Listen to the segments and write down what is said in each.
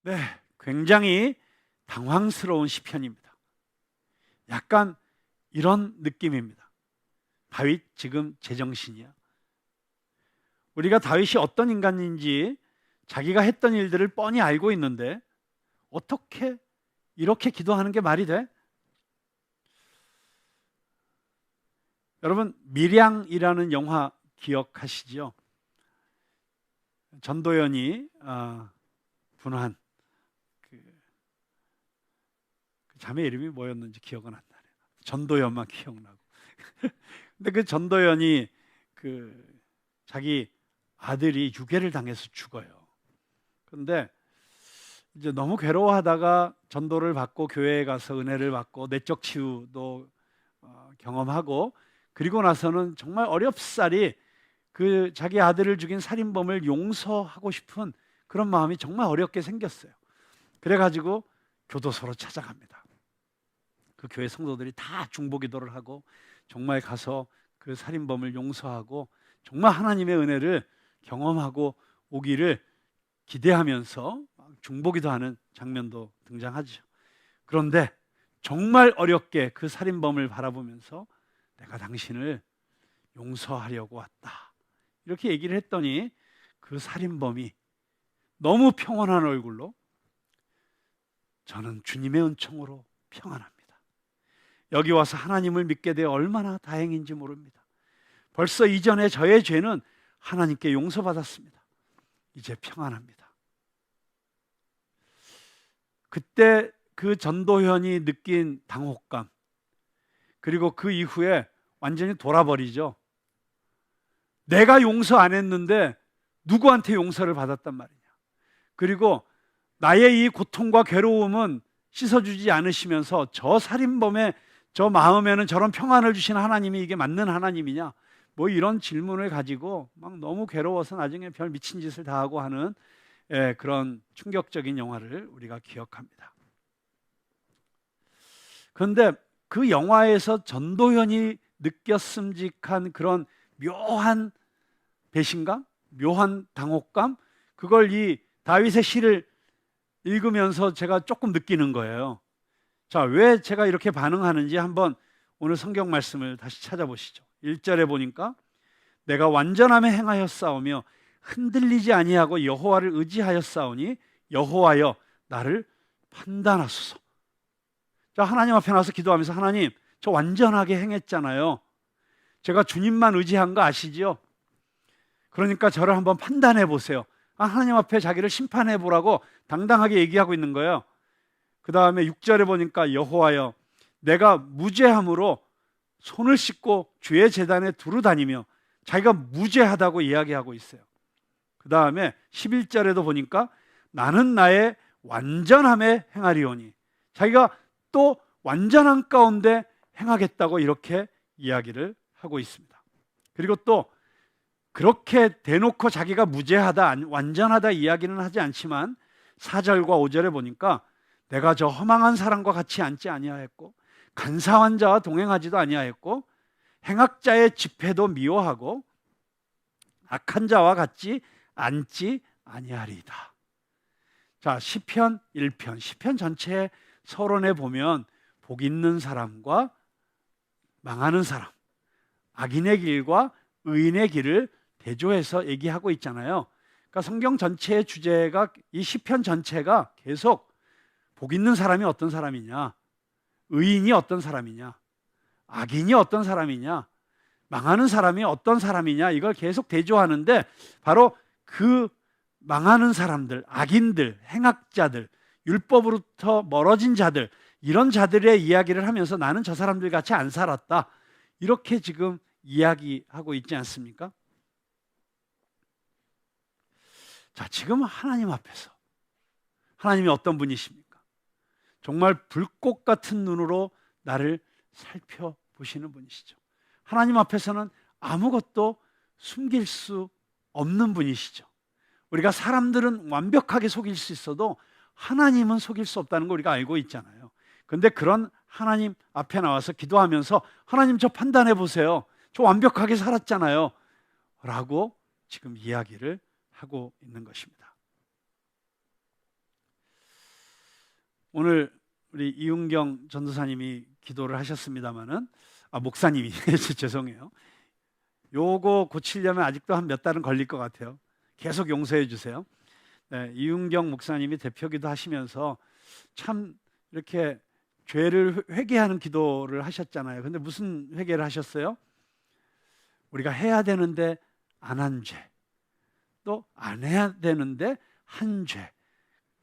네, 굉장히 당황스러운 시편입니다. 약간 이런 느낌입니다. 다윗 지금 제정신이야. 우리가 다윗이 어떤 인간인지 자기가 했던 일들을 뻔히 알고 있는데 어떻게 이렇게 기도하는 게 말이 돼? 여러분, 밀양이라는 영화 기억하시죠? 전도연이 분한 그 자매 이름이 뭐였는지 기억은 안 나네요. 전도연만 기억나고. 근데 그 전도연이 자기 아들이 유괴를 당해서 죽어요. 그런데 이제 너무 괴로워하다가 전도를 받고 교회에 가서 은혜를 받고 내적 치유도 경험하고, 그리고 나서는 정말 어렵사리 자기 아들을 죽인 살인범을 용서하고 싶은 그런 마음이 정말 어렵게 생겼어요. 그래가지고 교도소로 찾아갑니다. 그 교회 성도들이 다 중보기도를 하고 정말 가서 그 살인범을 용서하고 정말 하나님의 은혜를 경험하고 오기를 기대하면서 중보기도하는 장면도 등장하죠. 그런데 정말 어렵게 그 살인범을 바라보면서 내가 당신을 용서하려고 왔다, 이렇게 얘기를 했더니 그 살인범이 너무 평온한 얼굴로 저는 주님의 은총으로 평안합니다. 여기 와서 하나님을 믿게 되어 얼마나 다행인지 모릅니다. 벌써 이전에 저의 죄는 하나님께 용서받았습니다. 이제 평안합니다. 그때 그 전도현이 느낀 당혹감, 그리고 그 이후에 완전히 돌아버리죠. 내가 용서 안 했는데 누구한테 용서를 받았단 말이냐. 그리고 나의 이 고통과 괴로움은 씻어주지 않으시면서 저 살인범의 저 마음에는 저런 평안을 주시는 하나님이 이게 맞는 하나님이냐, 뭐 이런 질문을 가지고 막 너무 괴로워서 나중에 별 미친 짓을 다 하고 하는 그런 충격적인 영화를 우리가 기억합니다. 그런데 그 영화에서 전도연이 느꼈음직한 그런 묘한 배신감, 묘한 당혹감, 그걸 이 다윗의 시를 읽으면서 제가 조금 느끼는 거예요. 자, 왜 제가 이렇게 반응하는지 한번 오늘 성경 말씀을 다시 찾아보시죠. 1절에 보니까 내가 완전함에 행하였사오며 흔들리지 아니하고 여호와를 의지하였사오니 여호와여 나를 판단하소서. 자, 하나님 앞에 나와서 기도하면서 하나님, 저 완전하게 행했잖아요. 제가 주님만 의지한 거 아시죠? 그러니까 저를 한번 판단해 보세요. 하나님 앞에 자기를 심판해 보라고 당당하게 얘기하고 있는 거예요. 그 다음에 6절에 보니까 여호와여 내가 무죄함으로 손을 씻고 주의 제단에 두루 다니며, 자기가 무죄하다고 이야기하고 있어요. 그 다음에 11절에도 보니까 나는 나의 완전함에 행하리오니, 자기가 또 완전한 가운데 행하겠다고 이렇게 이야기를 하고 있습니다. 그리고 또 그렇게 대놓고 자기가 무죄하다, 완전하다 이야기는 하지 않지만 4절과 5절에 보니까 내가 저 허망한 사람과 같이 앉지 아니하였고 간사한 자와 동행하지도 아니하였고 행악자의 집회도 미워하고 악한 자와 같이 앉지 아니하리이다. 자, 시편 1편, 시편 전체의 서론에 보면 복 있는 사람과 망하는 사람, 악인의 길과 의인의 길을 대조해서 얘기하고 있잖아요. 그러니까 성경 전체의 주제가, 이 시편 전체가 계속 복 있는 사람이 어떤 사람이냐, 의인이 어떤 사람이냐, 악인이 어떤 사람이냐, 망하는 사람이 어떤 사람이냐, 이걸 계속 대조하는데 바로 그 망하는 사람들, 악인들, 행악자들, 율법으로부터 멀어진 자들, 이런 자들의 이야기를 하면서 나는 저 사람들 같이 안 살았다, 이렇게 지금 이야기하고 있지 않습니까? 자, 지금 하나님 앞에서 하나님이 어떤 분이십니까? 정말 불꽃 같은 눈으로 나를 살펴보시는 분이시죠. 하나님 앞에서는 아무것도 숨길 수 없는 분이시죠. 우리가 사람들은 완벽하게 속일 수 있어도 하나님은 속일 수 없다는 걸 우리가 알고 있잖아요. 그런데 그런 하나님 앞에 나와서 기도하면서 하나님 저 판단해 보세요. 저 완벽하게 살았잖아요. 라고 지금 이야기를 하고 있는 것입니다. 오늘 우리 이윤경 전도사님이 기도를 하셨습니다마는 목사님이 죄송해요. 요거 고치려면 아직도 한 몇 달은 걸릴 것 같아요. 계속 용서해 주세요. 네, 이윤경 목사님이 대표기도 하시면서 참 이렇게 죄를 회개하는 기도를 하셨잖아요. 근데 무슨 회개를 하셨어요? 우리가 해야 되는데 안 한 죄, 또 안 해야 되는데 한 죄.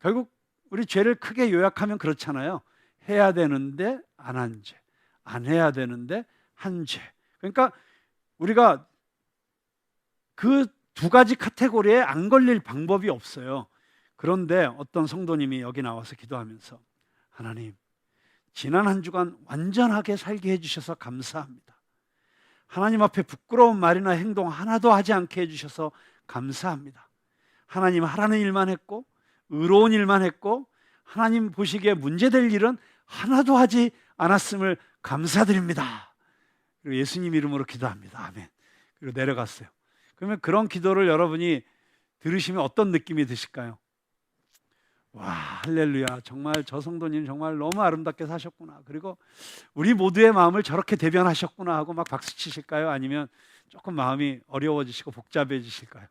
결국 우리 죄를 크게 요약하면 그렇잖아요. 해야 되는데 안 한 죄, 안 해야 되는데 한 죄. 그러니까 우리가 그 두 가지 카테고리에 안 걸릴 방법이 없어요. 그런데 어떤 성도님이 여기 나와서 기도하면서 하나님, 지난 한 주간 완전하게 살게 해주셔서 감사합니다. 하나님 앞에 부끄러운 말이나 행동 하나도 하지 않게 해주셔서 감사합니다. 하나님 하라는 일만 했고 의로운 일만 했고 하나님 보시기에 문제될 일은 하나도 하지 않았음을 감사드립니다. 그리고 예수님 이름으로 기도합니다. 아멘. 그리고 내려갔어요. 그러면 그런 기도를 여러분이 들으시면 어떤 느낌이 드실까요? 와, 할렐루야. 정말 저 성도님 정말 너무 아름답게 사셨구나. 그리고 우리 모두의 마음을 저렇게 대변하셨구나 하고 막 박수 치실까요? 아니면 조금 마음이 어려워지시고 복잡해지실까요?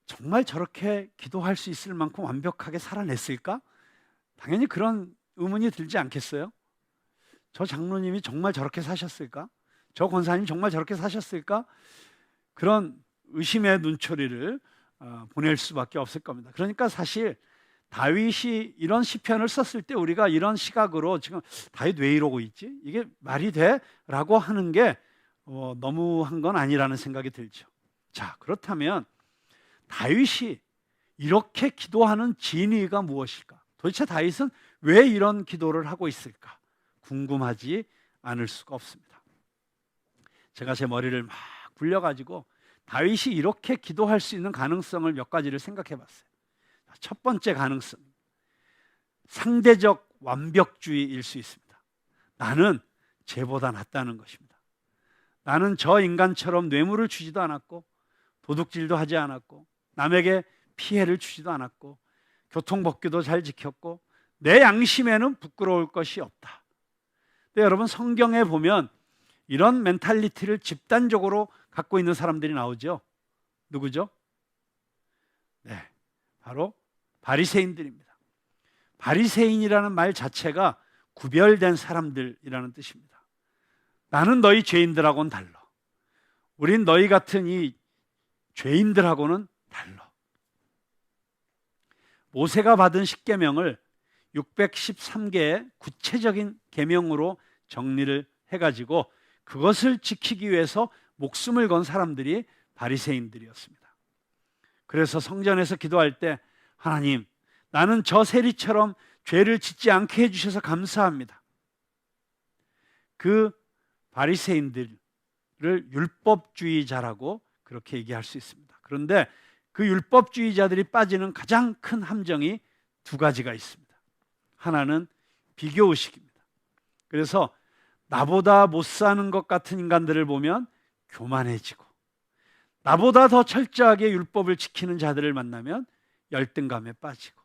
정말 저렇게 기도할 수 있을 만큼 완벽하게 살아냈을까? 당연히 그런 의문이 들지 않겠어요? 저 장로님이 정말 저렇게 사셨을까? 저 권사님 정말 저렇게 사셨을까? 그런 의심의 눈초리를 보낼 수밖에 없을 겁니다. 그러니까 사실 다윗이 이런 시편을 썼을 때 우리가 이런 시각으로 지금 다윗 왜 이러고 있지? 이게 말이 돼? 라고 하는 게 너무한 건 아니라는 생각이 들죠. 자, 그렇다면 다윗이 이렇게 기도하는 진위가 무엇일까? 도대체 다윗은 왜 이런 기도를 하고 있을까? 궁금하지 않을 수가 없습니다. 제가 제 머리를 막 굴려가지고 다윗이 이렇게 기도할 수 있는 가능성을 몇 가지를 생각해 봤어요. 첫 번째 가능성, 상대적 완벽주의일 수 있습니다. 나는 쟤보다 낫다는 것입니다. 나는 저 인간처럼 뇌물을 주지도 않았고 도둑질도 하지 않았고 남에게 피해를 주지도 않았고 교통법규도 잘 지켰고 내 양심에는 부끄러울 것이 없다. 근데 여러분 성경에 보면 이런 멘탈리티를 집단적으로 갖고 있는 사람들이 나오죠. 누구죠? 네, 바로 바리새인들입니다. 바리새인이라는 말 자체가 구별된 사람들이라는 뜻입니다. 나는 너희 죄인들하고는 달라. 우린 너희 같은 이 죄인들하고는 달라. 모세가 받은 십계명을 613개의 구체적인 계명으로 정리를 해가지고 그것을 지키기 위해서 목숨을 건 사람들이 바리새인들이었습니다. 그래서 성전에서 기도할 때 하나님, 나는 저 세리처럼 죄를 짓지 않게 해주셔서 감사합니다. 그 바리새인들을 율법주의자라고 그렇게 얘기할 수 있습니다. 그런데 그 율법주의자들이 빠지는 가장 큰 함정이 두 가지가 있습니다. 하나는 비교의식입니다. 그래서 나보다 못 사는 것 같은 인간들을 보면 교만해지고 나보다 더 철저하게 율법을 지키는 자들을 만나면 열등감에 빠지고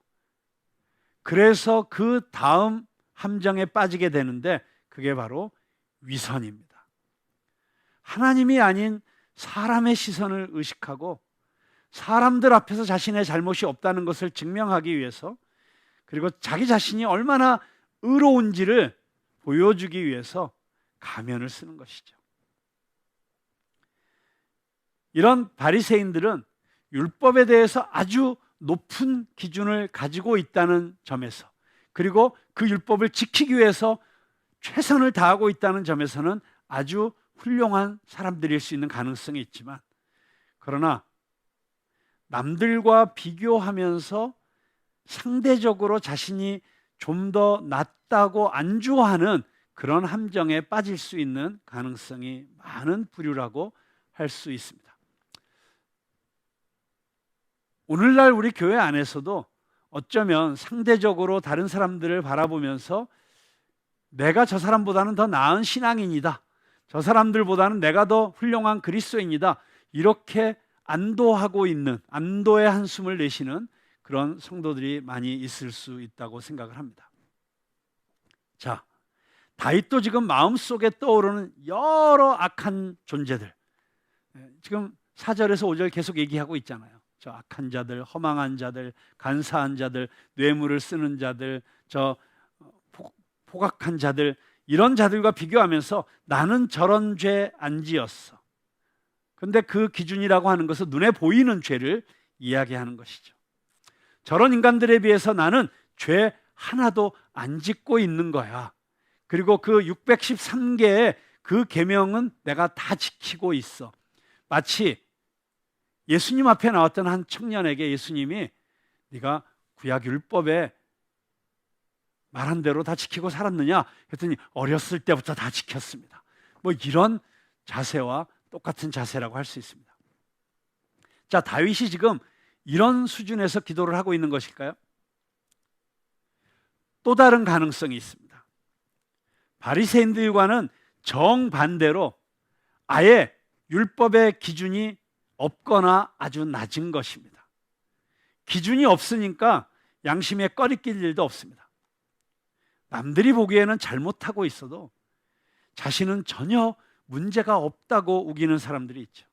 그래서 그 다음 함정에 빠지게 되는데 그게 바로 위선입니다. 하나님이 아닌 사람의 시선을 의식하고 사람들 앞에서 자신의 잘못이 없다는 것을 증명하기 위해서 그리고 자기 자신이 얼마나 의로운지를 보여주기 위해서 가면을 쓰는 것이죠. 이런 바리새인들은 율법에 대해서 아주 높은 기준을 가지고 있다는 점에서 그리고 그 율법을 지키기 위해서 최선을 다하고 있다는 점에서는 아주 훌륭한 사람들일 수 있는 가능성이 있지만 그러나 남들과 비교하면서 상대적으로 자신이 좀 더 낫다고 안주하는 그런 함정에 빠질 수 있는 가능성이 많은 부류라고 할 수 있습니다. 오늘날 우리 교회 안에서도 어쩌면 상대적으로 다른 사람들을 바라보면서 내가 저 사람보다는 더 나은 신앙인이다. 저 사람들보다는 내가 더 훌륭한 그리스도인이다. 이렇게 안도하고 있는, 안도의 한숨을 내쉬는 그런 성도들이 많이 있을 수 있다고 생각을 합니다. 자, 다윗도 지금 마음속에 떠오르는 여러 악한 존재들, 지금 4절에서 5절 계속 얘기하고 있잖아요. 저 악한 자들, 허망한 자들, 간사한 자들, 뇌물을 쓰는 자들, 저 포각한 자들, 이런 자들과 비교하면서 나는 저런 죄 안 지었어. 근데 그 기준이라고 하는 것은 눈에 보이는 죄를 이야기하는 것이죠. 저런 인간들에 비해서 나는 죄 하나도 안 짓고 있는 거야. 그리고 그 613개의 그 계명은 내가 다 지키고 있어. 마치 예수님 앞에 나왔던 한 청년에게 예수님이 네가 구약 율법에 말한 대로 다 지키고 살았느냐? 그랬더니 어렸을 때부터 다 지켰습니다. 뭐 이런 자세와 똑같은 자세라고 할 수 있습니다. 자, 다윗이 지금 이런 수준에서 기도를 하고 있는 것일까요? 또 다른 가능성이 있습니다. 바리새인들과는 정반대로 아예 율법의 기준이 없거나 아주 낮은 것입니다. 기준이 없으니까 양심에 꺼리낄 일도 없습니다. 남들이 보기에는 잘못하고 있어도 자신은 전혀 문제가 없다고 우기는 사람들이 있죠.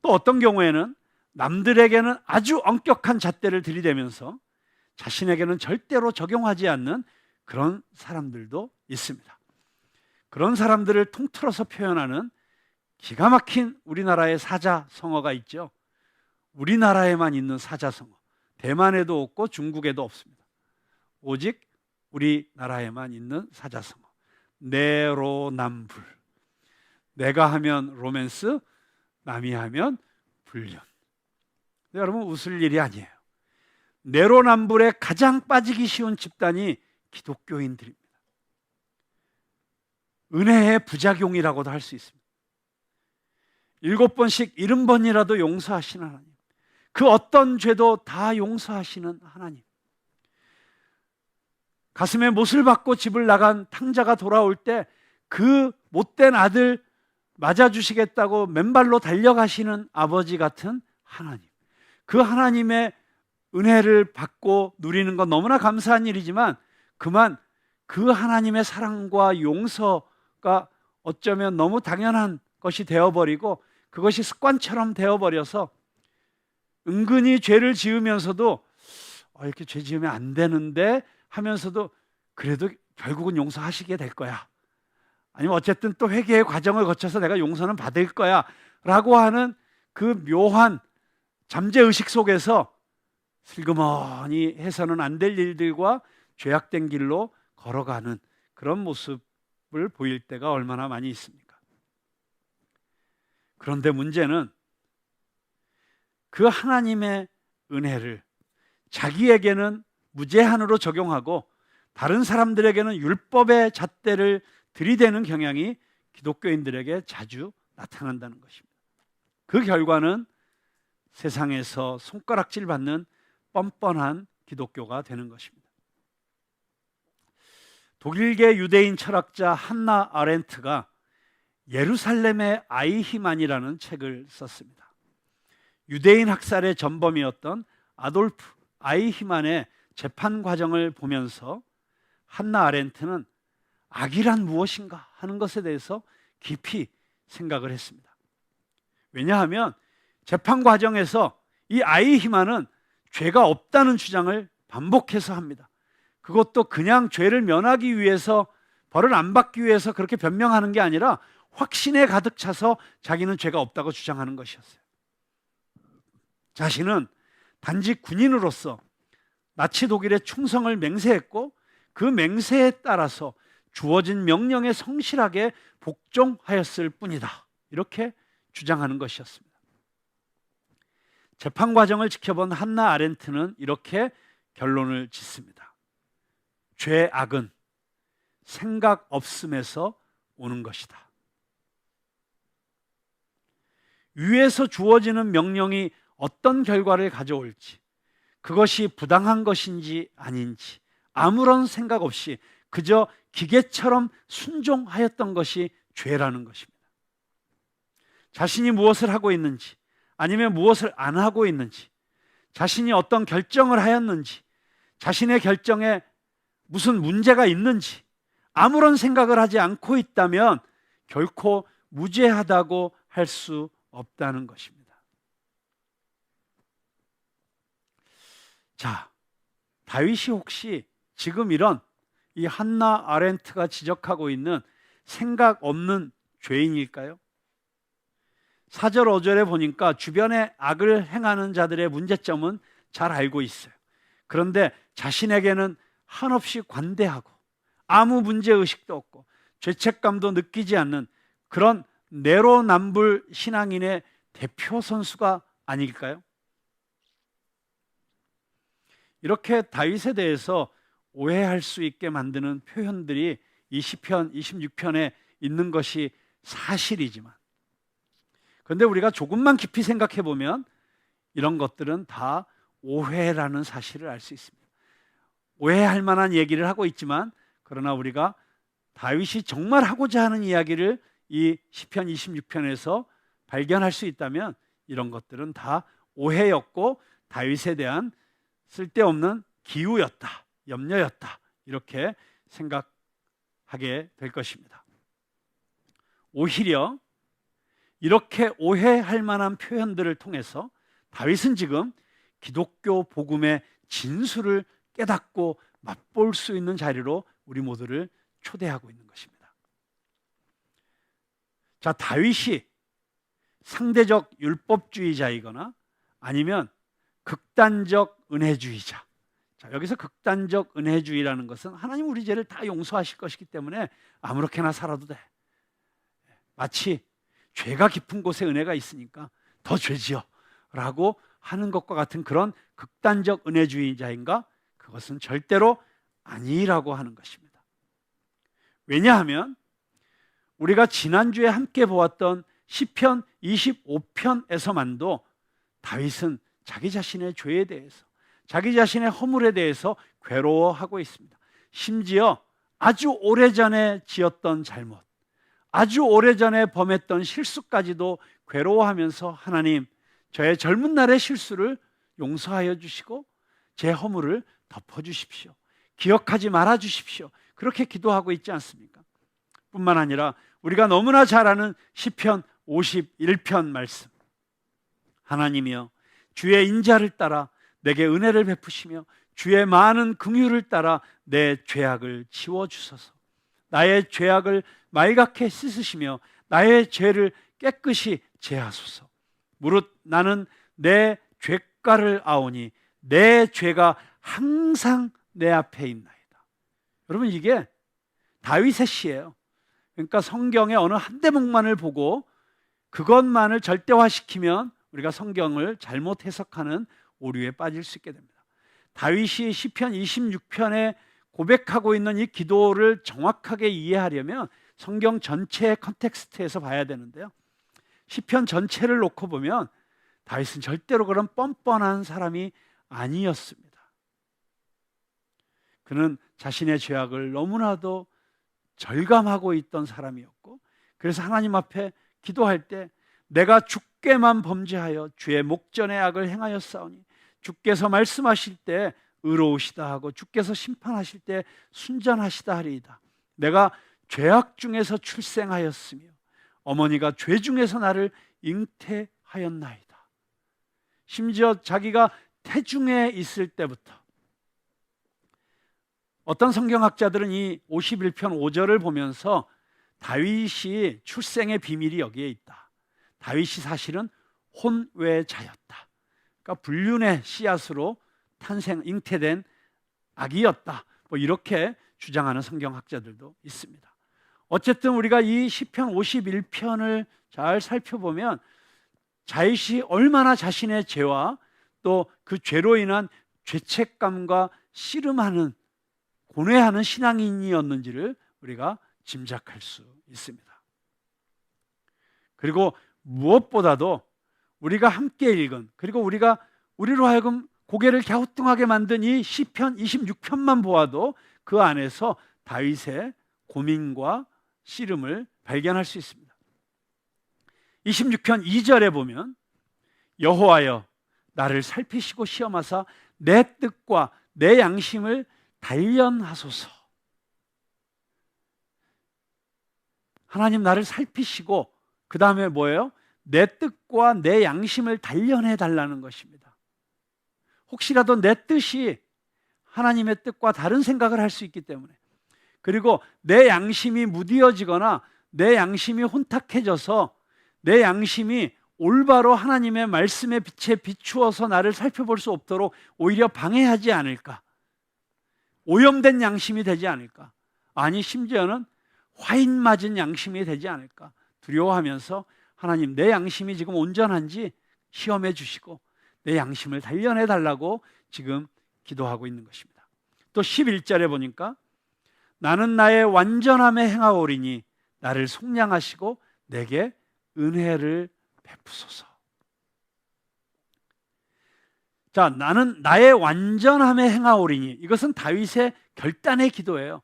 또 어떤 경우에는 남들에게는 아주 엄격한 잣대를 들이대면서 자신에게는 절대로 적용하지 않는 그런 사람들도 있습니다. 그런 사람들을 통틀어서 표현하는 기가 막힌 우리나라의 사자성어가 있죠. 우리나라에만 있는 사자성어. 대만에도 없고 중국에도 없습니다. 오직 우리나라에만 있는 사자성어. 내로남불. 내가 하면 로맨스, 남이 하면 불륜. 여러분 웃을 일이 아니에요. 내로남불에 가장 빠지기 쉬운 집단이 기독교인들입니다. 은혜의 부작용이라고도 할 수 있습니다. 7번씩 70번이라도 용서하시는 하나님, 그 어떤 죄도 다 용서하시는 하나님, 가슴에 못을 박고 집을 나간 탕자가 돌아올 때 그 못된 아들 맞아주시겠다고 맨발로 달려가시는 아버지 같은 하나님, 그 하나님의 은혜를 받고 누리는 건 너무나 감사한 일이지만 그만 그 하나님의 사랑과 용서가 어쩌면 너무 당연한 것이 되어버리고 그것이 습관처럼 되어버려서 은근히 죄를 지으면서도 이렇게 죄 지으면 안 되는데 하면서도 그래도 결국은 용서하시게 될 거야, 아니면 어쨌든 또 회개의 과정을 거쳐서 내가 용서는 받을 거야 라고 하는 그 묘한 잠재의식 속에서 슬그머니 해서는 안 될 일들과 죄악된 길로 걸어가는 그런 모습을 보일 때가 얼마나 많이 있습니까? 그런데 문제는 그 하나님의 은혜를 자기에게는 무제한으로 적용하고 다른 사람들에게는 율법의 잣대를 들이대는 경향이 기독교인들에게 자주 나타난다는 것입니다. 그 결과는 세상에서 손가락질 받는 뻔뻔한 기독교가 되는 것입니다. 독일계 유대인 철학자 한나 아렌트가 예루살렘의 아이히만이라는 책을 썼습니다. 유대인 학살의 전범이었던 아돌프 아이히만의 재판 과정을 보면서 한나 아렌트는 악이란 무엇인가 하는 것에 대해서 깊이 생각을 했습니다. 왜냐하면 재판 과정에서 이 아이히만은 죄가 없다는 주장을 반복해서 합니다. 그것도 그냥 죄를 면하기 위해서, 벌을 안 받기 위해서 그렇게 변명하는 게 아니라 확신에 가득 차서 자기는 죄가 없다고 주장하는 것이었어요. 자신은 단지 군인으로서 나치 독일의 충성을 맹세했고 그 맹세에 따라서 주어진 명령에 성실하게 복종하였을 뿐이다, 이렇게 주장하는 것이었습니다. 재판 과정을 지켜본 한나 아렌트는 이렇게 결론을 짓습니다. 죄악은 생각 없음에서 오는 것이다. 위에서 주어지는 명령이 어떤 결과를 가져올지, 그것이 부당한 것인지 아닌지 아무런 생각 없이 그저 기계처럼 순종하였던 것이 죄라는 것입니다. 자신이 무엇을 하고 있는지, 아니면 무엇을 안 하고 있는지, 자신이 어떤 결정을 하였는지, 자신의 결정에 무슨 문제가 있는지 아무런 생각을 하지 않고 있다면 결코 무죄하다고 할 수 없다는 것입니다. 자, 다윗이 혹시 지금 이런 이 한나 아렌트가 지적하고 있는 생각 없는 죄인일까요? 4절 5절에 보니까 주변에 악을 행하는 자들의 문제점은 잘 알고 있어요. 그런데 자신에게는 한없이 관대하고 아무 문제의식도 없고 죄책감도 느끼지 않는 그런 내로남불 신앙인의 대표 선수가 아닐까요? 이렇게 다윗에 대해서 오해할 수 있게 만드는 표현들이 이 시편 26편에 있는 것이 사실이지만, 그런데 우리가 조금만 깊이 생각해 보면 이런 것들은 다 오해라는 사실을 알 수 있습니다. 오해할 만한 얘기를 하고 있지만, 그러나 우리가 다윗이 정말 하고자 하는 이야기를 이 시편 26편에서 발견할 수 있다면 이런 것들은 다 오해였고 다윗에 대한 쓸데없는 기우였다, 염려였다, 이렇게 생각하게 될 것입니다. 오히려 이렇게 오해할 만한 표현들을 통해서 다윗은 지금 기독교 복음의 진수를 깨닫고 맛볼 수 있는 자리로 우리 모두를 초대하고 있는 것입니다. 자, 다윗이 상대적 율법주의자이거나 아니면 극단적 은혜주의자. 자, 여기서 극단적 은혜주의라는 것은 하나님 우리 죄를 다 용서하실 것이기 때문에 아무렇게나 살아도 돼. 마치 죄가 깊은 곳에 은혜가 있으니까 더 죄지어 라고 하는 것과 같은 그런 극단적 은혜주의자인가? 그것은 절대로 아니라고 하는 것입니다. 왜냐하면 우리가 지난주에 함께 보았던 시편 25편에서만도 다윗은 자기 자신의 죄에 대해서, 자기 자신의 허물에 대해서 괴로워하고 있습니다. 심지어 아주 오래전에 지었던 잘못, 아주 오래전에 범했던 실수까지도 괴로워하면서 하나님, 저의 젊은 날의 실수를 용서하여 주시고 제 허물을 덮어주십시오. 기억하지 말아 주십시오. 그렇게 기도하고 있지 않습니까? 뿐만 아니라 우리가 너무나 잘 아는 시편 51편 말씀, 하나님이여 주의 인자를 따라 내게 은혜를 베푸시며 주의 많은 긍휼을 따라 내 죄악을 지워주소서. 나의 죄악을 말갛게 씻으시며 나의 죄를 깨끗이 제하소서. 무릇 나는 내 죄가를 아오니 내 죄가 항상 내 앞에 있나이다. 여러분, 이게 다윗의 시예요. 그러니까 성경의 어느 한 대목만을 보고 그것만을 절대화시키면 우리가 성경을 잘못 해석하는 오류에 빠질 수 있게 됩니다. 다윗이 시편 26편에 고백하고 있는 이 기도를 정확하게 이해하려면 성경 전체의 컨텍스트에서 봐야 되는데요, 시편 전체를 놓고 보면 다윗은 절대로 그런 뻔뻔한 사람이 아니었습니다. 그는 자신의 죄악을 너무나도 절감하고 있던 사람이었고, 그래서 하나님 앞에 기도할 때 내가 주께만 범죄하여 주의 목전에 악을 행하였사오니 주께서 말씀하실 때 의로우시다 하고 주께서 심판하실 때 순전하시다 하리이다. 내가 죄악 중에서 출생하였으며 어머니가 죄 중에서 나를 잉태하였나이다. 심지어 자기가 태중에 있을 때부터, 어떤 성경학자들은 이 51편 5절을 보면서 다윗이 출생의 비밀이 여기에 있다, 다윗이 사실은 혼외자였다, 그러니까 불륜의 씨앗으로 잉태된 아기였다, 뭐 이렇게 주장하는 성경학자들도 있습니다. 어쨌든 우리가 이 시편 51편을 잘 살펴보면 다윗이 얼마나 자신의 죄와 또 그 죄로 인한 죄책감과 씨름하는, 고뇌하는 신앙인이었는지를 우리가 짐작할 수 있습니다. 그리고 무엇보다도 우리가 함께 읽은, 그리고 우리로 하여금 고개를 갸우뚱하게 만든 이 시편 26편만 보아도 그 안에서 다윗의 고민과 씨름을 발견할 수 있습니다. 26편 2절에 보면 여호와여 나를 살피시고 시험하사 내 뜻과 내 양심을 단련하소서. 하나님 나를 살피시고 그 다음에 뭐예요? 내 뜻과 내 양심을 단련해 달라는 것입니다. 혹시라도 내 뜻이 하나님의 뜻과 다른 생각을 할 수 있기 때문에, 그리고 내 양심이 무디어지거나 내 양심이 혼탁해져서 내 양심이 올바로 하나님의 말씀의 빛에 비추어서 나를 살펴볼 수 없도록 오히려 방해하지 않을까, 오염된 양심이 되지 않을까, 아니 심지어는 화인 맞은 양심이 되지 않을까 두려워하면서 하나님 내 양심이 지금 온전한지 시험해 주시고 내 양심을 단련해 달라고 지금 기도하고 있는 것입니다. 또 11절에 보니까 나는 나의 완전함에 행하오리니 나를 속량하시고 내게 은혜를 베푸소서. 자, 나는 나의 완전함에 행하오리니, 이것은 다윗의 결단의 기도예요.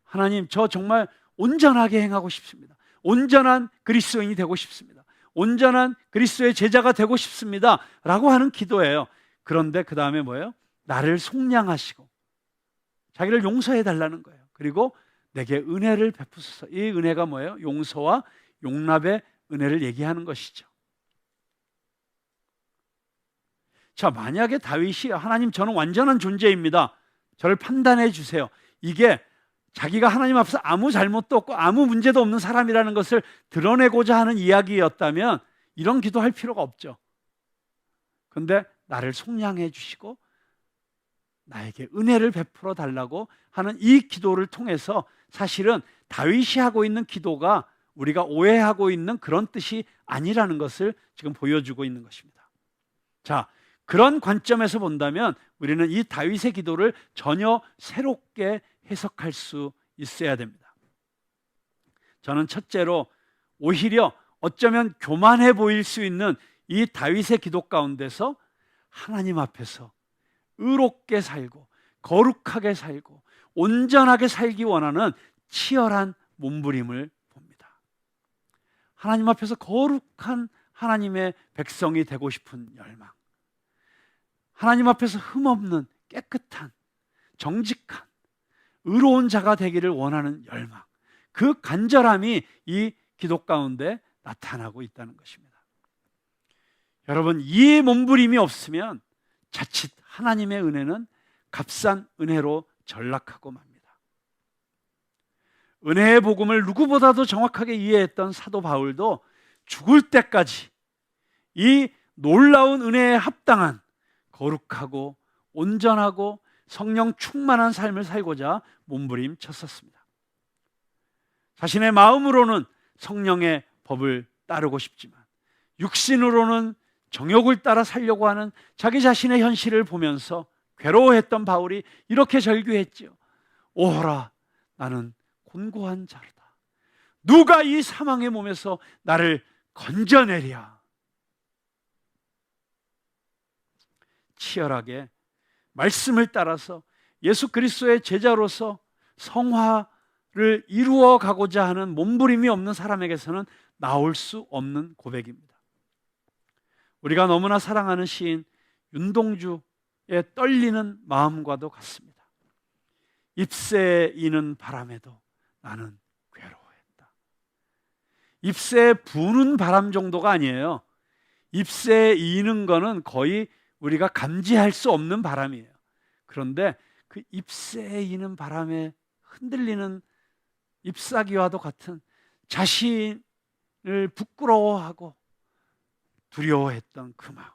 하나님 저 정말 온전하게 행하고 싶습니다. 온전한 그리스도인이 되고 싶습니다. 온전한 그리스도의 제자가 되고 싶습니다 라고 하는 기도예요. 그런데 그 다음에 뭐예요? 나를 속량하시고 자기를 용서해 달라는 거예요. 그리고 내게 은혜를 베푸소서. 이 은혜가 뭐예요? 용서와 용납의 은혜를 얘기하는 것이죠. 자, 만약에 다윗이 하나님 저는 완전한 존재입니다, 저를 판단해 주세요, 이게 자기가 하나님 앞에서 아무 잘못도 없고 아무 문제도 없는 사람이라는 것을 드러내고자 하는 이야기였다면 이런 기도할 필요가 없죠. 그런데 나를 속량해 주시고 나에게 은혜를 베풀어 달라고 하는 이 기도를 통해서 사실은 다윗이 하고 있는 기도가 우리가 오해하고 있는 그런 뜻이 아니라는 것을 지금 보여주고 있는 것입니다. 자, 그런 관점에서 본다면 우리는 이 다윗의 기도를 전혀 새롭게 해석할 수 있어야 됩니다. 저는 첫째로 오히려 어쩌면 교만해 보일 수 있는 이 다윗의 기도 가운데서 하나님 앞에서 의롭게 살고 거룩하게 살고 온전하게 살기 원하는 치열한 몸부림을 봅니다. 하나님 앞에서 거룩한 하나님의 백성이 되고 싶은 열망, 하나님 앞에서 흠없는 깨끗한 정직한 의로운 자가 되기를 원하는 열망, 그 간절함이 이 기도 가운데 나타나고 있다는 것입니다. 여러분, 이 몸부림이 없으면 자칫 하나님의 은혜는 값싼 은혜로 전락하고 맙니다. 은혜의 복음을 누구보다도 정확하게 이해했던 사도 바울도 죽을 때까지 이 놀라운 은혜에 합당한 거룩하고 온전하고 성령 충만한 삶을 살고자 몸부림쳤었습니다. 자신의 마음으로는 성령의 법을 따르고 싶지만 육신으로는 정욕을 따라 살려고 하는 자기 자신의 현실을 보면서 괴로워했던 바울이 이렇게 절규했지요. 오호라, 나는 곤고한 자로다. 누가 이 사망의 몸에서 나를 건져내랴. 치열하게 말씀을 따라서 예수 그리스도의 제자로서 성화를 이루어 가고자 하는 몸부림이 없는 사람에게서는 나올 수 없는 고백입니다. 우리가 너무나 사랑하는 시인 윤동주의 떨리는 마음과도 같습니다. 잎새에 이는 바람에도 나는 괴로워했다. 잎새에 부는 바람 정도가 아니에요. 잎새에 이는 거는 거의 우리가 감지할 수 없는 바람이에요. 그런데 그 잎새에 이는 바람에 흔들리는 잎사귀와도 같은 자신을 부끄러워하고 두려워했던 그 마음,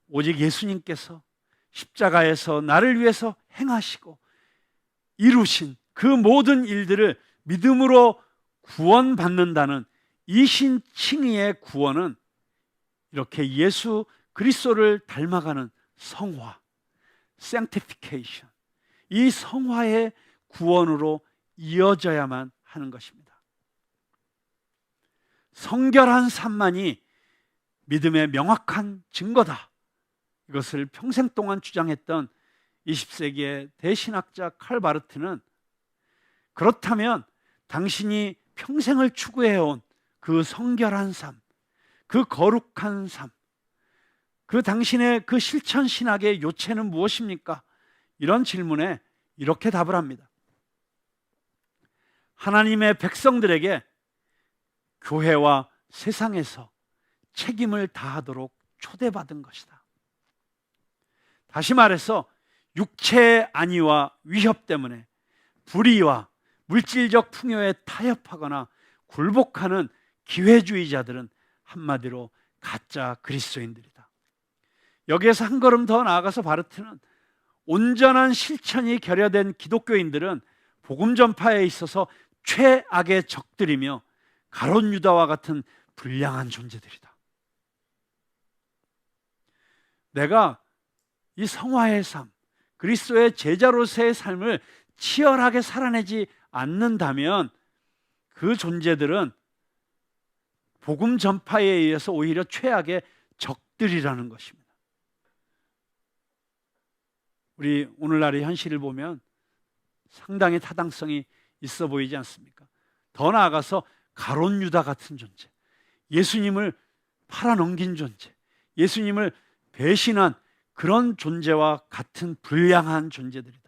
오직 예수님께서 십자가에서 나를 위해서 행하시고 이루신 그 모든 일들을 믿음으로 구원받는다는 이신칭의의 구원은 이렇게 예수 그리스도를 닮아가는 성화, sanctification, 이 성화의 구원으로 이어져야만 하는 것입니다. 성결한 삶만이 믿음의 명확한 증거다. 이것을 평생 동안 주장했던 20세기의 대신학자 칼 바르트는 그렇다면 당신이 평생을 추구해온 그 성결한 삶, 그 거룩한 삶, 그 당신의 그 실천 신학의 요체는 무엇입니까? 이런 질문에 이렇게 답을 합니다. 하나님의 백성들에게 교회와 세상에서 책임을 다하도록 초대받은 것이다. 다시 말해서 육체의 안위와 위협 때문에 불의와 물질적 풍요에 타협하거나 굴복하는 기회주의자들은 한마디로 가짜 그리스도인들이다. 여기에서 한 걸음 더 나아가서 바르트는 온전한 실천이 결여된 기독교인들은 복음 전파에 있어서 최악의 적들이며 가롯 유다와 같은 불량한 존재들이다. 내가 이 성화의 삶, 그리스도의 제자로서의 삶을 치열하게 살아내지 않는다면 그 존재들은 복음 전파에 의해서 오히려 최악의 적들이라는 것입니다. 우리 오늘날의 현실을 보면 상당히 타당성이 있어 보이지 않습니까? 더 나아가서 가롯 유다 같은 존재, 예수님을 팔아넘긴 존재, 예수님을 배신한 그런 존재와 같은 불량한 존재들이다.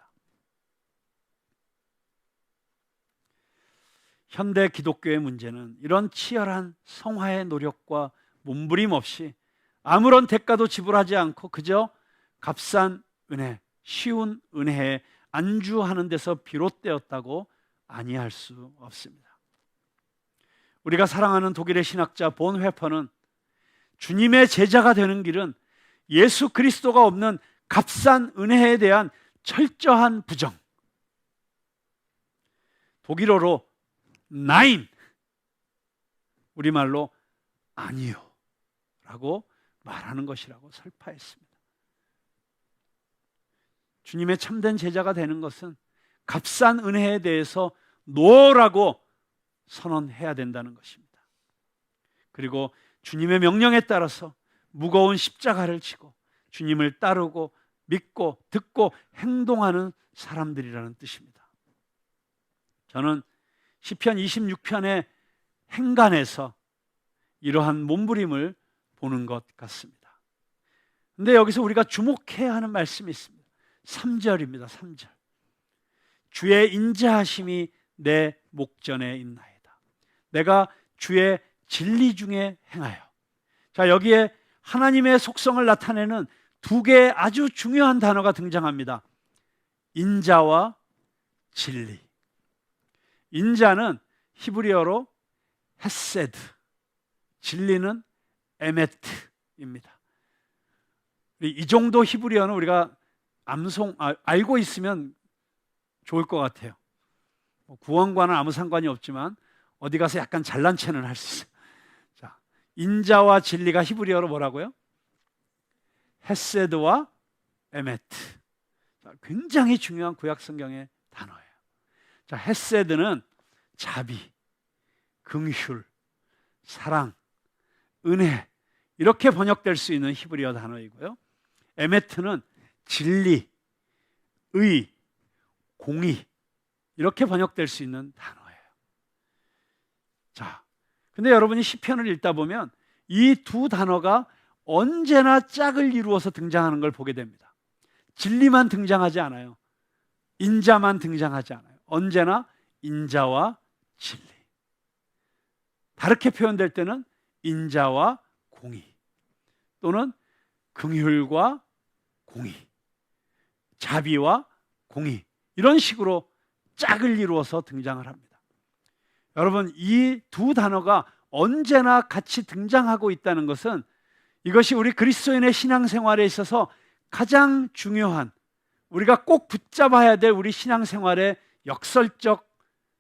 현대 기독교의 문제는 이런 치열한 성화의 노력과 몸부림 없이 아무런 대가도 지불하지 않고 그저 값싼 은혜, 쉬운 은혜에 안주하는 데서 비롯되었다고 아니할 수 없습니다. 우리가 사랑하는 독일의 신학자 본 회퍼는 주님의 제자가 되는 길은 예수 그리스도가 없는 값싼 은혜에 대한 철저한 부정, 독일어로 나인, 우리말로 아니요 라고 말하는 것이라고 설파했습니다. 주님의 참된 제자가 되는 것은 값싼 은혜에 대해서 노라고 선언해야 된다는 것입니다. 그리고 주님의 명령에 따라서 무거운 십자가를 지고 주님을 따르고 믿고 듣고 행동하는 사람들이라는 뜻입니다. 저는 시편 26편의 행간에서 이러한 몸부림을 보는 것 같습니다. 그런데 여기서 우리가 주목해야 하는 말씀이 있습니다. 3절입니다. 3절. 주의 인자하심이 내 목전에 있나이다. 내가 주의 진리 중에 행하여. 자, 여기에 하나님의 속성을 나타내는 두 개의 아주 중요한 단어가 등장합니다. 인자와 진리. 인자는 히브리어로 헤세드, 진리는 에메트입니다. 이 정도 히브리어는 우리가 알고 있으면 좋을 것 같아요. 구원과는 아무 상관이 없지만 어디 가서 약간 잘난 체는 할 수 있어요. 자, 인자와 진리가 히브리어로 뭐라고요? 헤세드와 에메트. 자, 굉장히 중요한 구약 성경의 단어예요. 자, 헤세드는 자비, 긍휼, 사랑, 은혜 이렇게 번역될 수 있는 히브리어 단어이고요. 에메트는 진리, 의, 공의 이렇게 번역될 수 있는 단어예요. 자, 근데 여러분이 시편을 읽다 보면 이 두 단어가 언제나 짝을 이루어서 등장하는 걸 보게 됩니다. 진리만 등장하지 않아요. 인자만 등장하지 않아요. 언제나 인자와 진리. 다르게 표현될 때는 인자와 공의 또는 긍휼과 공의, 자비와 공의 이런 식으로 짝을 이루어서 등장을 합니다. 여러분, 이 두 단어가 언제나 같이 등장하고 있다는 것은 이것이 우리 그리스도인의 신앙생활에 있어서 가장 중요한, 우리가 꼭 붙잡아야 될 우리 신앙생활의 역설적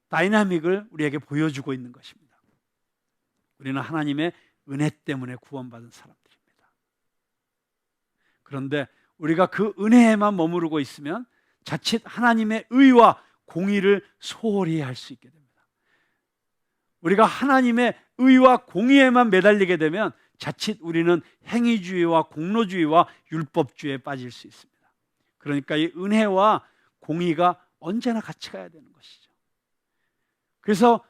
다이나믹을 우리에게 보여주고 있는 것입니다. 우리는 하나님의 은혜 때문에 구원받은 사람들입니다. 그런데 우리가 그 은혜에만 머무르고 있으면 자칫 하나님의 의와 공의를 소홀히 할 수 있게 됩니다. 우리가 하나님의 의와 공의에만 매달리게 되면 자칫 우리는 행위주의와 공로주의와 율법주의에 빠질 수 있습니다. 그러니까 이 은혜와 공의가 언제나 같이 가야 되는 것이죠. 그래서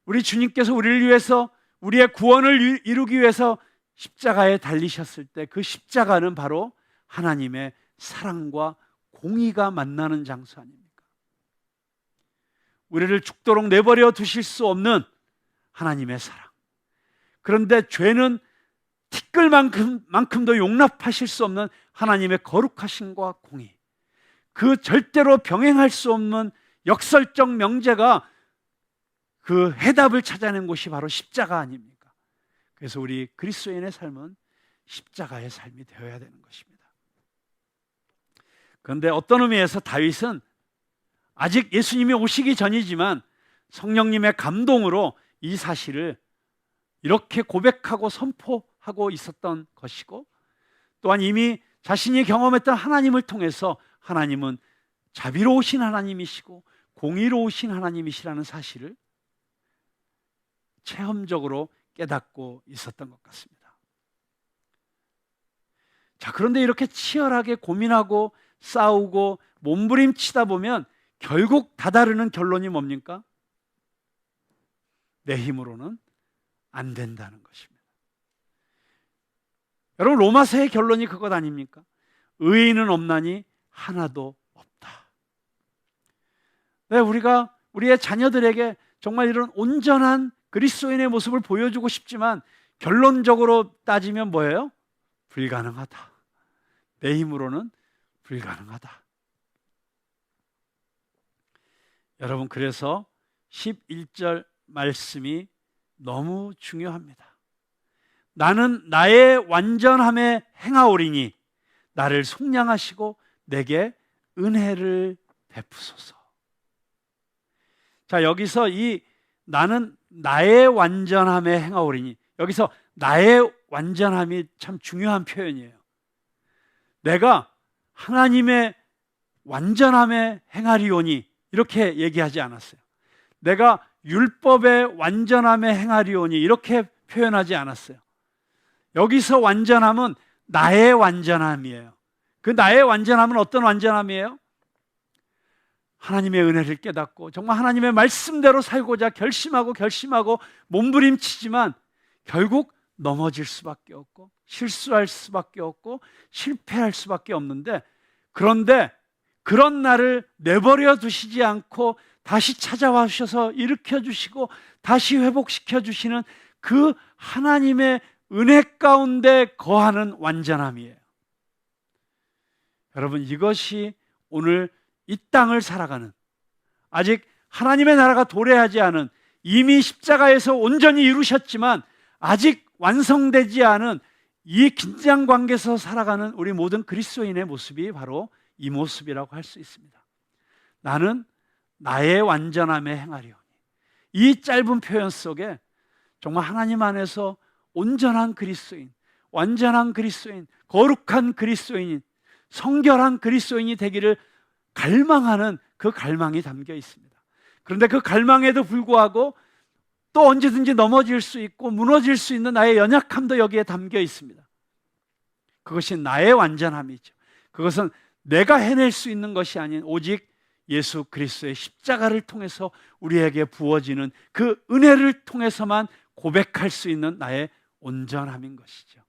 우리 주님께서 우리를 위해서 우리의 구원을 이루기 위해서 십자가에 달리셨을 때 그 십자가는 바로 하나님의 사랑과 공의가 만나는 장소 아닙니까? 우리를 죽도록 내버려 두실 수 없는 하나님의 사랑. 그런데 죄는 티끌만큼도 용납하실 수 없는 하나님의 거룩하심과 공의, 그 절대로 병행할 수 없는 역설적 명제가 그 해답을 찾아낸 곳이 바로 십자가 아닙니까? 그래서 우리 그리스도인의 삶은 십자가의 삶이 되어야 되는 것입니다. 그런데 어떤 의미에서 다윗은 아직 예수님이 오시기 전이지만 성령님의 감동으로 이 사실을 이렇게 고백하고 선포하고 있었던 것이고, 또한 이미 자신이 경험했던 하나님을 통해서 하나님은 자비로우신 하나님이시고 공의로우신 하나님이시라는 사실을 체험적으로 깨닫고 있었던 것 같습니다. 자, 그런데 이렇게 치열하게 고민하고 싸우고 몸부림치다 보면 결국 다다르는 결론이 뭡니까? 내 힘으로는 안 된다는 것입니다. 여러분, 로마서의 결론이 그것 아닙니까? 의인은 없나니 하나도 없다. 네, 우리가 우리의 자녀들에게 정말 이런 온전한 그리스도인의 모습을 보여주고 싶지만 결론적으로 따지면 뭐예요? 불가능하다. 내 힘으로는 불가능하다. 여러분, 그래서 11절 말씀이 너무 중요합니다. 나는 나의 완전함에 행하오리니 나를 속량하시고 내게 은혜를 베푸소서. 자, 여기서 이 나는 나의 완전함에 행하오리니, 여기서 나의 완전함이 참 중요한 표현이에요. 내가 하나님의 완전함에 행하리오니 이렇게 얘기하지 않았어요. 내가 율법의 완전함에 행하리오니 이렇게 표현하지 않았어요. 여기서 완전함은 나의 완전함이에요. 그 나의 완전함은 어떤 완전함이에요? 하나님의 은혜를 깨닫고 정말 하나님의 말씀대로 살고자 결심하고 몸부림치지만 결국 넘어질 수밖에 없고 실수할 수밖에 없고 실패할 수밖에 없는데, 그런데 그런 나를 내버려 두시지 않고 다시 찾아와 주셔서 일으켜 주시고 다시 회복시켜 주시는 그 하나님의 은혜 가운데 거하는 완전함이에요. 여러분, 이것이 오늘 이 땅을 살아가는, 아직 하나님의 나라가 도래하지 않은, 이미 십자가에서 온전히 이루셨지만 아직 완성되지 않은 이 긴장 관계에서 살아가는 우리 모든 그리스도인의 모습이 바로 이 모습이라고 할 수 있습니다. 나는 나의 완전함에 행하리오니. 이 짧은 표현 속에 정말 하나님 안에서 온전한 그리스도인, 완전한 그리스도인, 거룩한 그리스도인, 성결한 그리스도인이 되기를 갈망하는 그 갈망이 담겨 있습니다. 그런데 그 갈망에도 불구하고 또 언제든지 넘어질 수 있고 무너질 수 있는 나의 연약함도 여기에 담겨 있습니다. 그것이 나의 완전함이죠. 그것은 내가 해낼 수 있는 것이 아닌 오직 예수 그리스도의 십자가를 통해서 우리에게 부어지는 그 은혜를 통해서만 고백할 수 있는 나의 온전함인 것이죠.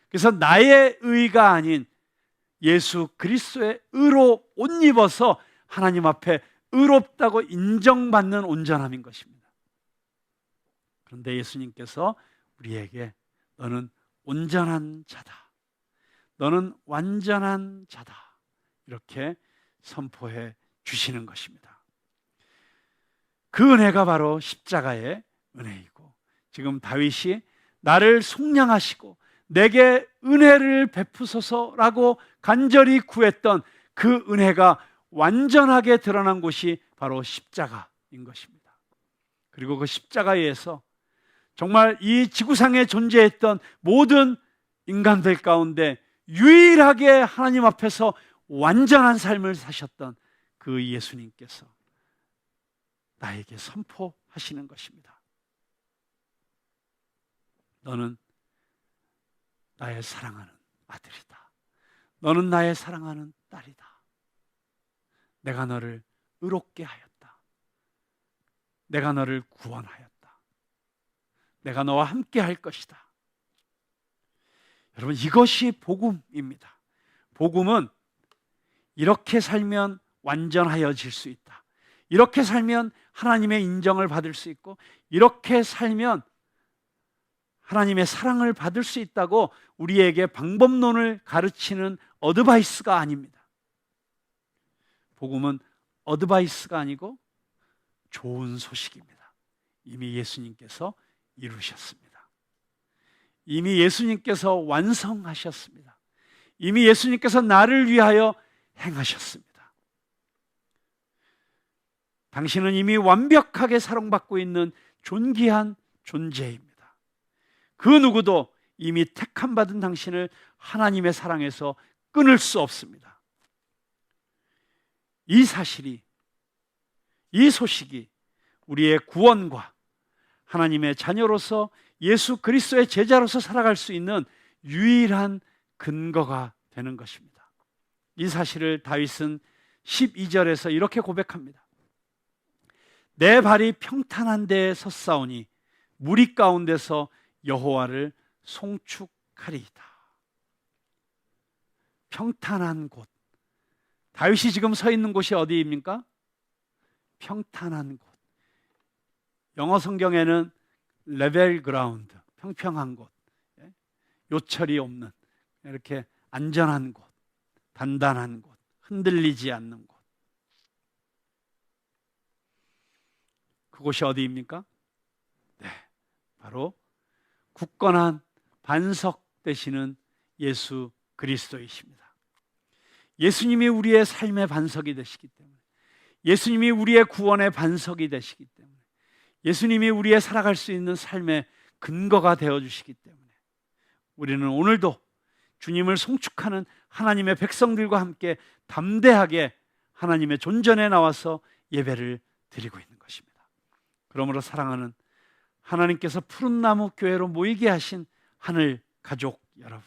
그래서 나의 의가 아닌 예수 그리스도의 의로 옷 입어서 하나님 앞에 의롭다고 인정받는 온전함인 것입니다. 그런데 예수님께서 우리에게 너는 온전한 자다, 너는 완전한 자다, 이렇게 선포해 주시는 것입니다. 그 은혜가 바로 십자가의 은혜이고, 지금 다윗이 나를 속량하시고 내게 은혜를 베푸소서라고 간절히 구했던 그 은혜가 완전하게 드러난 곳이 바로 십자가인 것입니다. 그리고 그 십자가에서 정말 이 지구상에 존재했던 모든 인간들 가운데 유일하게 하나님 앞에서 완전한 삶을 사셨던 그 예수님께서 나에게 선포하시는 것입니다. 너는 나의 사랑하는 아들이다. 너는 나의 사랑하는 딸이다. 내가 너를 의롭게 하였다. 내가 너를 구원하였다. 내가 너와 함께 할 것이다. 여러분, 이것이 복음입니다. 복음은 이렇게 살면 완전하여질 수 있다. 이렇게 살면 하나님의 인정을 받을 수 있고, 이렇게 살면 하나님의 사랑을 받을 수 있다고 우리에게 방법론을 가르치는 어드바이스가 아닙니다. 복음은 어드바이스가 아니고 좋은 소식입니다. 이미 예수님께서 이루셨습니다. 이미 예수님께서 완성하셨습니다. 이미 예수님께서 나를 위하여 행하셨습니다. 당신은 이미 완벽하게 사랑받고 있는 존귀한 존재입니다. 그 누구도 이미 택함받은 당신을 하나님의 사랑에서 끊을 수 없습니다. 이 사실이, 이 소식이 우리의 구원과 하나님의 자녀로서 예수 그리스도의 제자로서 살아갈 수 있는 유일한 근거가 되는 것입니다. 이 사실을 다윗은 12절에서 이렇게 고백합니다. 내 발이 평탄한 데에 섰사오니 무리 가운데서 여호와를 송축하리이다. 평탄한 곳. 다윗이 지금 서 있는 곳이 어디입니까? 평탄한 곳. 영어 성경에는 레벨 그라운드, 평평한 곳, 요철이 없는, 이렇게 안전한 곳, 단단한 곳, 흔들리지 않는 곳. 그곳이 어디입니까? 네, 바로 굳건한 반석 되시는 예수 그리스도이십니다. 예수님이 우리의 삶의 반석이 되시기 때문에, 예수님이 우리의 구원의 반석이 되시기 때문에, 예수님이 우리의 살아갈 수 있는 삶의 근거가 되어주시기 때문에 우리는 오늘도 주님을 송축하는 하나님의 백성들과 함께 담대하게 하나님의 존전에 나와서 예배를 드리고 있는 것입니다. 그러므로 사랑하는 하나님께서 푸른나무 교회로 모이게 하신 하늘 가족 여러분,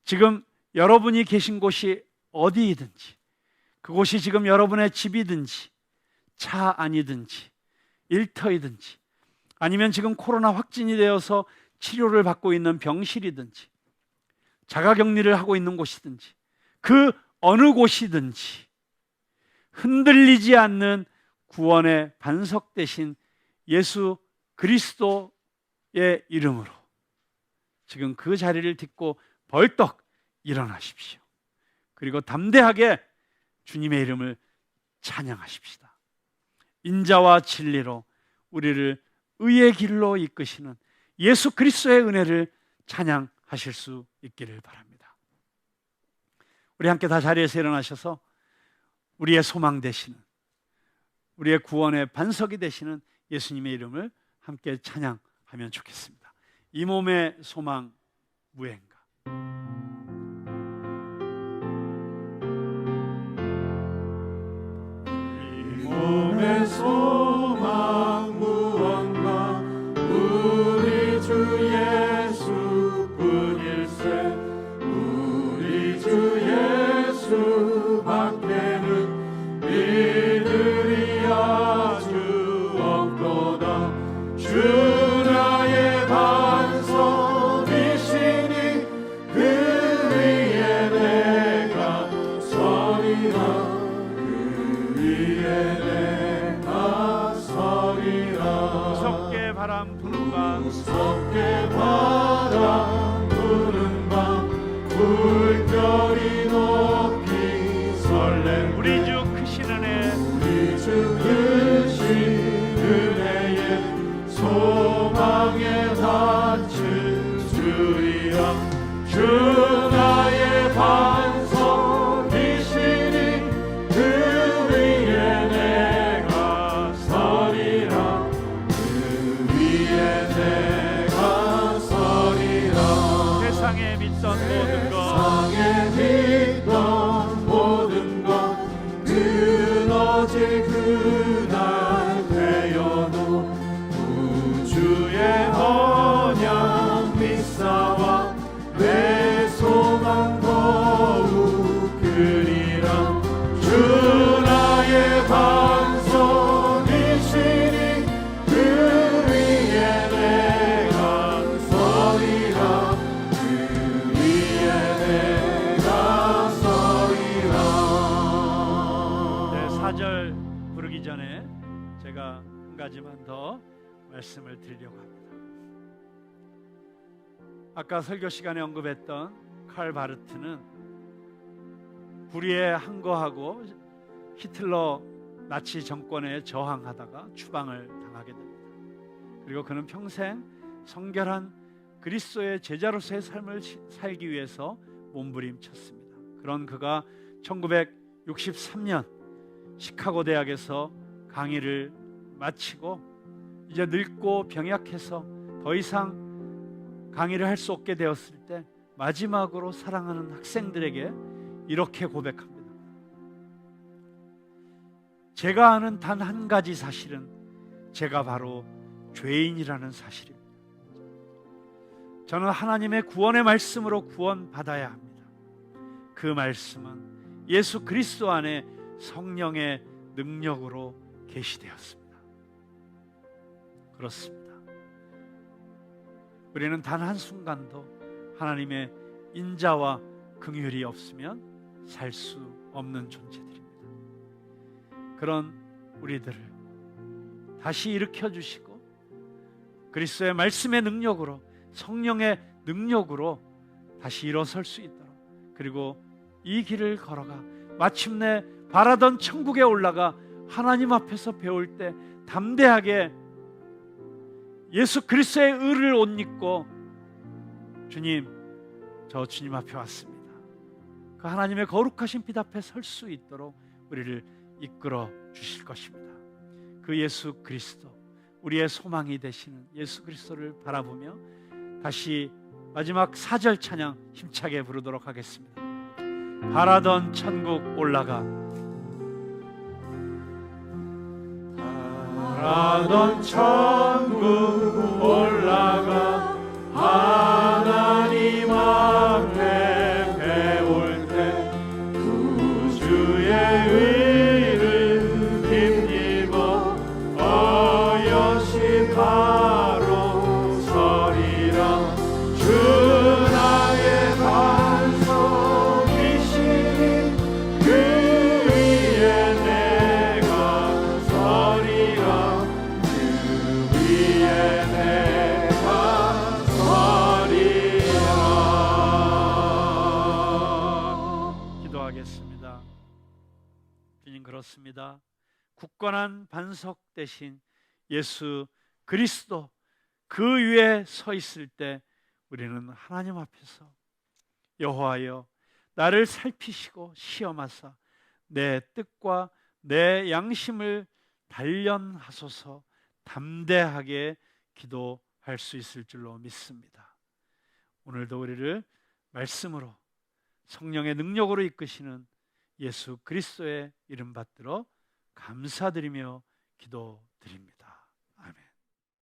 지금 여러분이 계신 곳이 어디이든지, 그곳이 지금 여러분의 집이든지 차 안이든지 일터이든지, 아니면 지금 코로나 확진이 되어서 치료를 받고 있는 병실이든지 자가격리를 하고 있는 곳이든지, 그 어느 곳이든지 흔들리지 않는 구원의 반석 되신 예수 그리스도의 이름으로 지금 그 자리를 딛고 벌떡 일어나십시오. 그리고 담대하게 주님의 이름을 찬양하십시다. 인자와 진리로 우리를 의의 길로 이끄시는 예수 그리스도의 은혜를 찬양하실 수 있기를 바랍니다. 우리 함께 다 자리에서 일어나셔서 우리의 소망 되시는, 우리의 구원의 반석이 되시는 예수님의 이름을 함께 찬양하면 좋겠습니다. 이 몸의 소망 무행가. 이 몸의 소망 무언가 우리 주 예수뿐일세. 우리 주 예수 밖에는 이들이 아주 없도다. 주 나의 반석이시니 그 위에 내가 서리라. 그 위에 내가 서리라. 무섭게 바람 부는 밤, 무섭게 바람 부는 밤, 물결이 높이 설렘. 우리 주 크신 은혜, 우리 주 크신 은혜에 소망에 닿은 주이여. 주 나의 반석이시니 그 위에 내가 서리라. 그 위에 내가 서리라. 세상에 믿던 모든 것, 세상에 믿던 모든 것 끊어질 그날 되어도 우주의 언약 믿사와 내 소망 더욱 크리라. 주 나의 반석이시니 그 위에 내가 가지만 더 말씀을 드리려고 합니다. 아까 설교 시간에 언급했던 칼 바르트는 불의에 항거하고 히틀러 나치 정권에 저항하다가 추방을 당하게 됩니다. 그리고 그는 평생 성결한 그리스도의 제자로서의 삶을 살기 위해서 몸부림쳤습니다. 그런 그가 1963년 시카고 대학에서 강의를 마치고 이제 늙고 병약해서 더 이상 강의를 할 수 없게 되었을 때 마지막으로 사랑하는 학생들에게 이렇게 고백합니다. 제가 아는 단 한 가지 사실은 제가 바로 죄인이라는 사실입니다. 저는 하나님의 구원의 말씀으로 구원받아야 합니다. 그 말씀은 예수 그리스도 안에 성령의 능력으로 계시되었습니다. 그렇습니다. 우리는 단 한순간도 하나님의 인자와 긍휼이 없으면 살 수 없는 존재들입니다. 그런 우리들을 다시 일으켜 주시고 그리스도의 말씀의 능력으로, 성령의 능력으로 다시 일어설 수 있도록, 그리고 이 길을 걸어가 마침내 바라던 천국에 올라가 하나님 앞에서 배울 때 담대하게 예수 그리스도의 의를 옷 입고 주님, 저 주님 앞에 왔습니다. 그 하나님의 거룩하신 빛 앞에 설 수 있도록 우리를 이끌어 주실 것입니다. 그 예수 그리스도, 우리의 소망이 되시는 예수 그리스도를 바라보며 다시 마지막 4절 찬양 힘차게 부르도록 하겠습니다. 바라던 천국 올라가, 바라던 천국 올라가 하나님 앞에 배울 때 구주의 의를 힘입어 어여시 바로 서리라. 주 나의 반석이시니 그 위에 내가 서리라. 그 위에 내가 서리라. 기도하겠습니다. 주님, 그렇습니다. 굳건한 반석 대신 예수 그리스도, 그 위에 서 있을 때 우리는 하나님 앞에서 여호와여, 나를 살피시고 시험하사 내 뜻과 내 양심을 단련하소서 담대하게 기도할 수 있을 줄로 믿습니다. 오늘도 우리를 말씀으로 성령의 능력으로 이끄시는 예수 그리스도의 이름 받들어 감사드리며 기도드립니다.